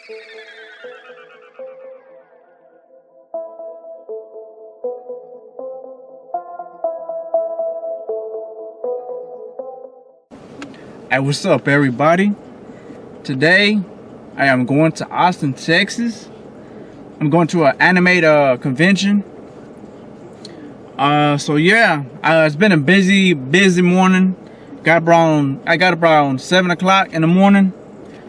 Hey, what's up, everybody? Today, I am going to Austin, Texas. I'm going to an anime convention. So yeah, it's been a busy morning. I got up around 7 o'clock in the morning.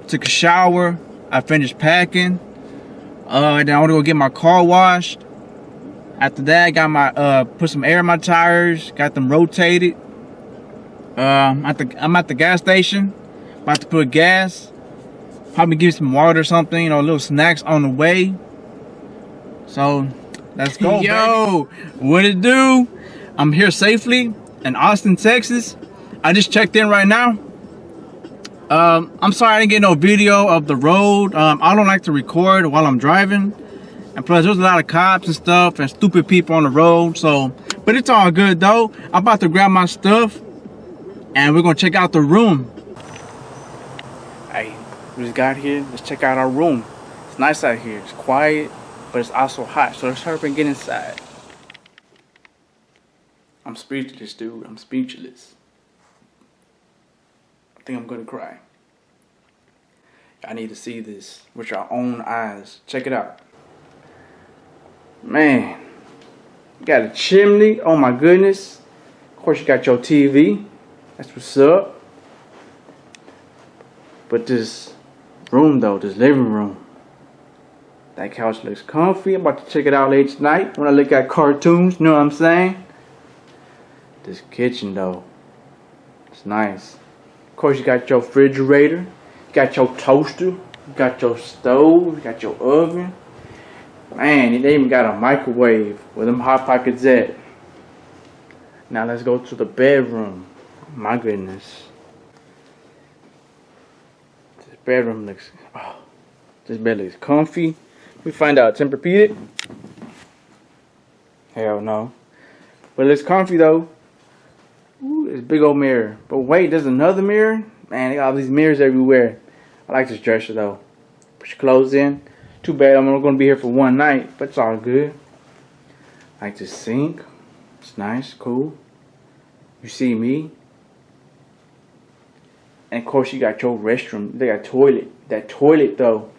Took a shower. I finished packing. And then I want to go get my car washed. After that, I got put some air in my tires. Got them rotated. I'm at the gas station, about to put gas. Probably give some water or something, you know, little snacks on the way. So let's go. Yo, what it do? I'm here safely in Austin, Texas. I just checked in right now. I'm sorry I didn't get no video of the road. I don't like to record while I'm driving, and plus there's a lot of cops and stuff and stupid people on the road. So, but it's all good though. I'm about to grab my stuff and we're gonna check out the room. Hey, we just got here. Let's check out our room. It's nice out here. It's quiet, but it's also hot. So let's hurry up and get inside. I'm speechless, dude. I'm speechless. I think I'm gonna cry. I need to see this with your own eyes. Check it out. Man, you got a chimney. Oh my goodness. Of course, you got your TV. That's what's up. But this room though, this living room, that couch looks comfy. I'm about to check it out late tonight when I look at cartoons, you know what I'm saying? This kitchen though, it's nice. Of course, you got your refrigerator, you got your toaster, you got your stove, you got your oven. Man, they even got a microwave where them hot pockets at. Now let's go to the bedroom. My goodness. This bedroom looks, this bed looks comfy. We find out Tempur-Pedic. Hell no. But it's comfy though. Ooh, this big old mirror. But wait, there's another mirror? Man, they got all these mirrors everywhere. I like this dresser though. Put your clothes in. Too bad I'm only gonna be here for one night, but it's all good. I like this sink. It's nice, cool. You see me. And of course you got your restroom. They got toilet. That toilet though.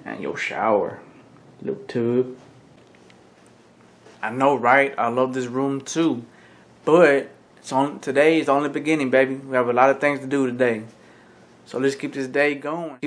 And your shower. Little tub. I know, right? I love this room too. But today is the only beginning, baby. We have a lot of things to do today. So let's keep this day going.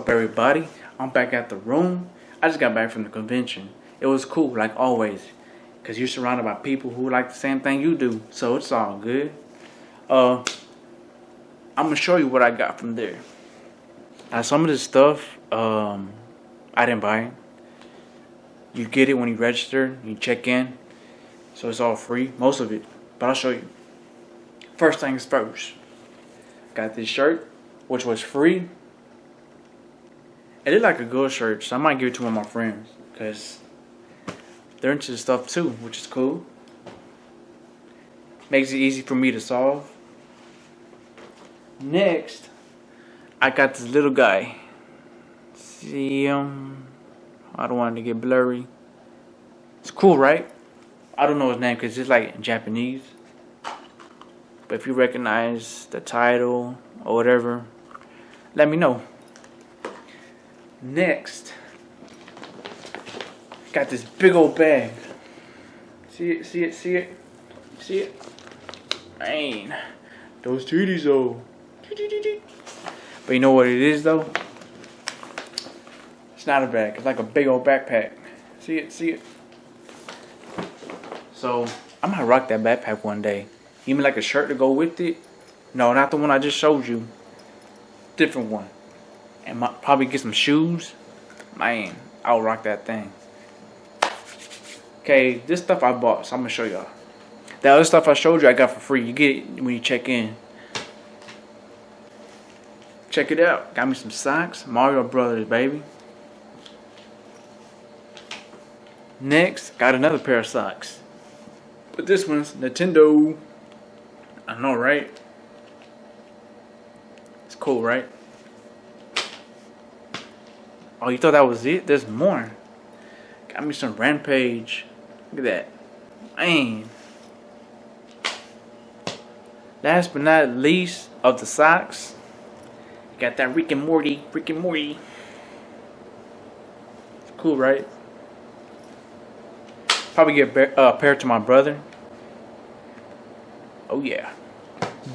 up, everybody? I'm back at the room. I just got back from the convention. It was cool, like always, because you're surrounded by people who like the same thing you do, so it's all good. I'm gonna show you what I got from there. Now, some of this stuff, I didn't buy it. You get it when you register, you check in, so it's all free, most of it. But I'll show you. First things first. Got this shirt, which was free. It looked like a good shirt, so I might give it to one of my friends, because they're into the stuff too, which is cool. Makes it easy for me to solve. Next, I got this little guy. See him? I don't want it to get blurry. It's cool, right? I don't know his name because it's like in Japanese. But if you recognize the title or whatever, let me know. Next, got this big old bag. See it? See it? See it? See it? Man, those titties though. But you know what it is though? It's not a bag. It's like a big old backpack. See it? See it? So I might rock that backpack one day. Even like a shirt to go with it. No, not the one I just showed you. Different one. And probably get some shoes. Man, I'll rock that thing. Okay, this stuff I bought, so I'm gonna show y'all. The other stuff I showed you, I got for free. You get it when you check in. Check it out. Got me some socks. Mario Brothers, baby. Next, got another pair of socks. But this one's Nintendo. I know, right? It's cool, right? Oh, you thought that was it? There's more. Got me some Rampage. Look at that. Man. Last but not least of the socks, got that Rick and Morty. Rick and Morty. It's cool, right? Probably get a pair to my brother. Oh yeah.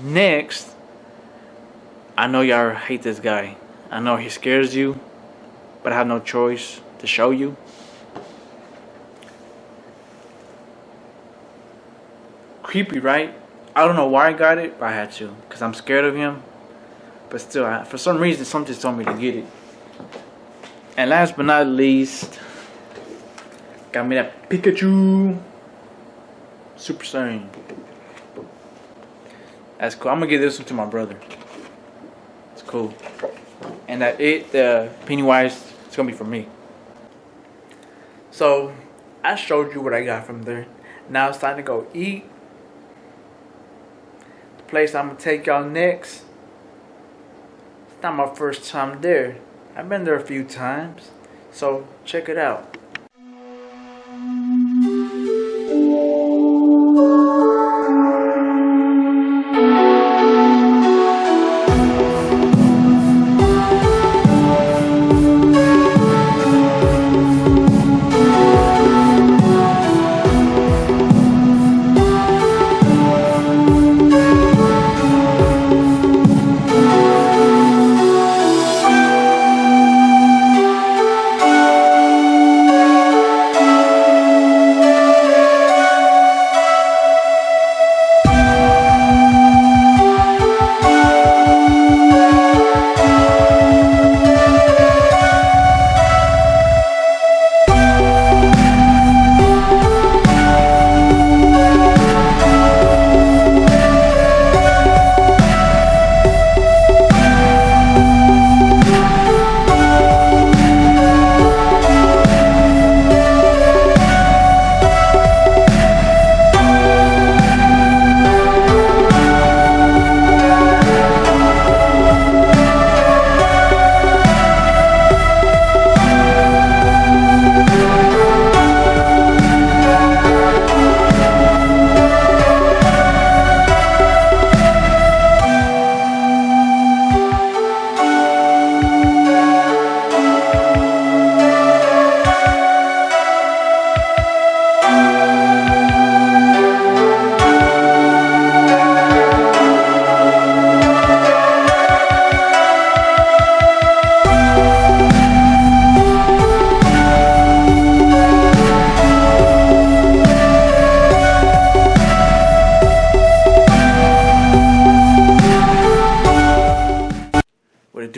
Next, I know y'all hate this guy. I know he scares you, but I have no choice to show you. Creepy, right? I don't know why I got it, but I had to, because I'm scared of him. But still, for some reason, something told me to get it. And last but not least, got me that Pikachu Super Saiyan. That's cool. I'm gonna give this one to my brother. It's cool. And the Pennywise, it's gonna be for me. So I showed you what I got from there. Now it's time to go eat. The place I'm gonna take y'all next, it's not my first time there. I've been there a few times. So check it out.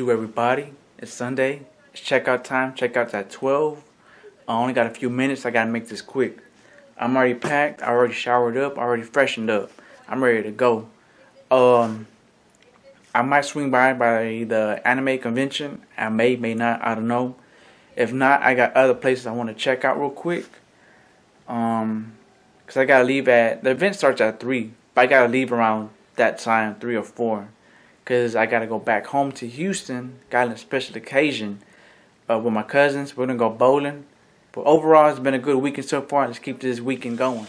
to everybody. It's Sunday. It's checkout time. Checkout's at 12. I only got a few minutes. I gotta make this quick. I'm already packed. I already showered up. I already freshened up. I'm ready to go. I might swing by the anime convention. I may not. I don't know. If not, I got other places I want to check out real quick. Cause I gotta leave the event starts at 3, but I gotta leave around that time, 3 or 4, cause I gotta go back home to Houston. Got a special occasion with my cousins. We're gonna go bowling. But overall, it's been a good weekend so far. Let's keep this weekend going.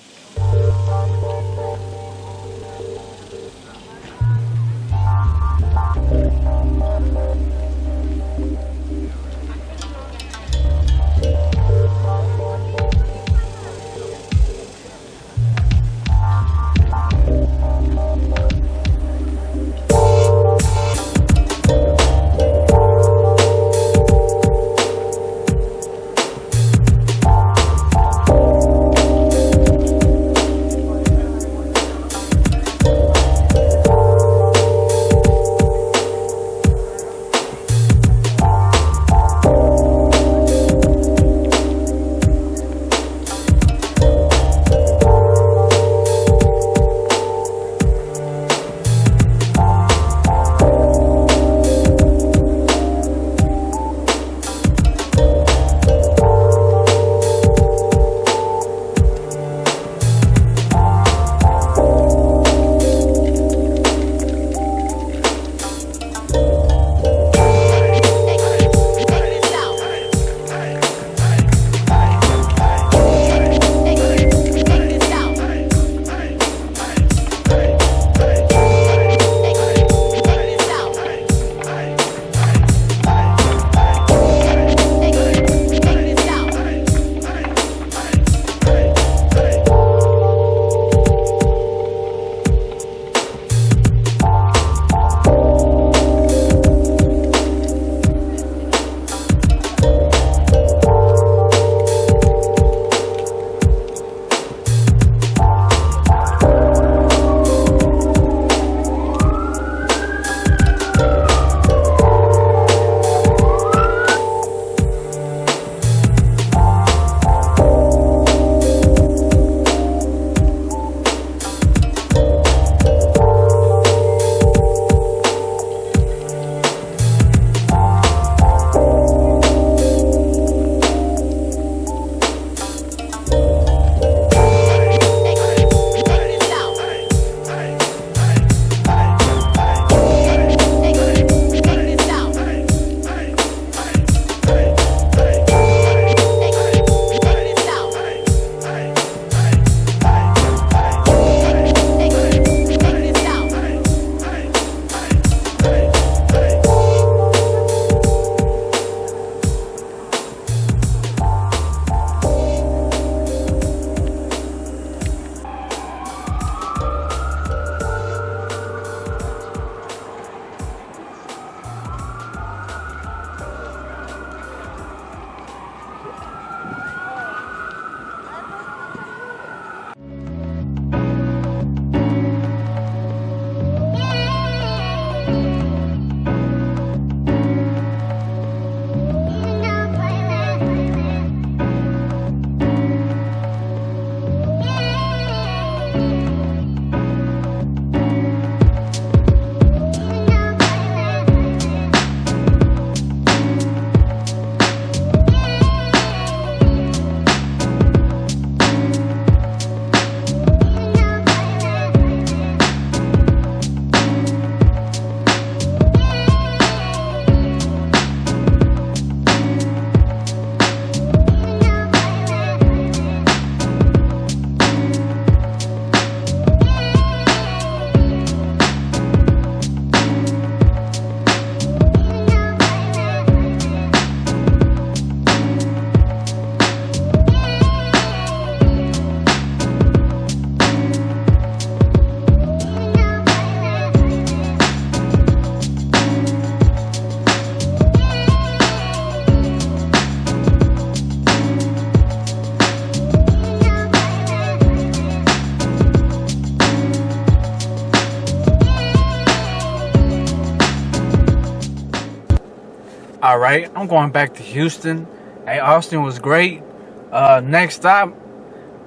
Alright, I'm going back to Houston. Hey, Austin was great. Next stop,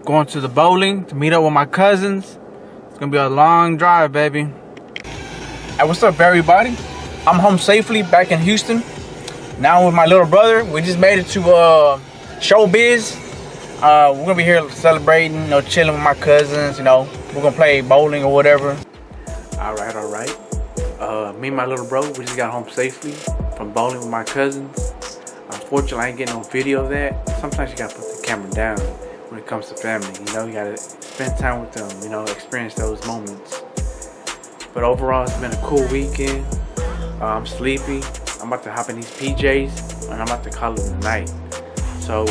going to the bowling to meet up with my cousins. It's gonna be a long drive, baby. Hey, what's up, everybody? I'm home safely back in Houston. Now with my little brother. We just made it to Showbiz. We're gonna be here celebrating, you know, chilling with my cousins. You know, we're gonna play bowling or whatever. All right. Me and my little bro, we just got home safely from bowling with my cousins. Unfortunately, I ain't getting no video of that. Sometimes you gotta put the camera down when it comes to family. You know, you gotta spend time with them. You know, experience those moments. But overall, it's been a cool weekend. I'm sleepy. I'm about to hop in these PJs and I'm about to call it a night. So,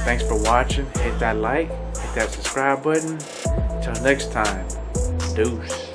thanks for watching. Hit that like, hit that subscribe button. Until next time, deuce.